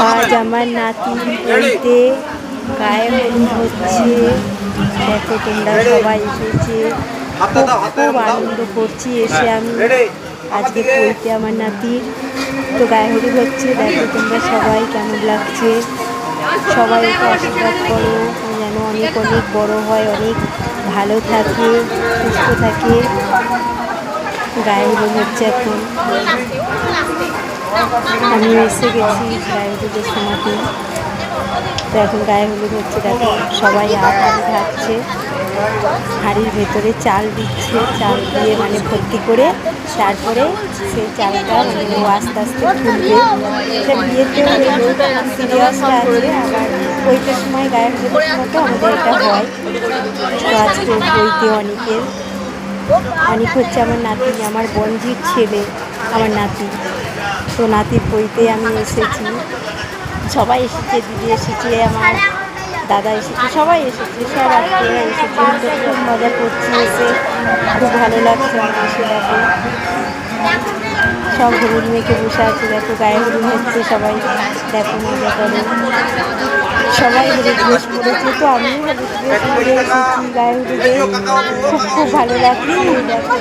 আজ আমার নাতি বলতে গায়ে হলুদ হচ্ছে। দেখো তোমরা সবাই এসেছে, খুব আনন্দ করছি এসে আমি। আজকে বলতে আমার নাতির তো গায়ে হলুদ হচ্ছে। দেখো তোমরা সবাই কেমন লাগছে, সবাই একটু আশীর্বাদ করো যেন অনেক অনেক বড় হয়, অনেক ভালো থাকে, সুস্থ থাকে। গায়ে হলুদ হচ্ছে এখন, আমি এসে গেছি গায়ে হলুদের সময়তে। তো এখন গায়ে হলুদ হচ্ছে। দেখো সবাই হাড়ি ঢাকছে, হাড়ির ভেতরে চাল দিচ্ছে, চাল দিয়ে মানে ভর্তি করে তারপরে সেই চালটা মানে ও আস্তে আস্তে ফুলবে। এটা বিয়েতেও সিরিয়াসটা আছে, আবার বইটার সময় গায়ে হলুদের সময় তো আমাদের এটা হয়। তো আজকে বইতে অনেক হচ্ছে আমার নাতি, আমার বন্ধুর ছেলে আমার নাতি। তো নাতির বইতে আমি এসেছি, সবাই এসেছে, দিদি এসেছে, আমার দাদা এসেছে, সবাই এসেছে, সব আত্মীয়রা এসেছে। তো খুব মজা করছি এসে, খুব ভালো লাগছে আমার এসে। দেখো সব হলুদ মেখে বসে আছে, দেখো গায়ে হলুদ হচ্ছে সবাই। দেখো মজা করে, সবাই হলুদ ড্রেস পরেছে, তো আমিও হলুদ ড্রেস পরে এসেছি গায়ে হলুদে। খুব ভালো লাগছে। দেখো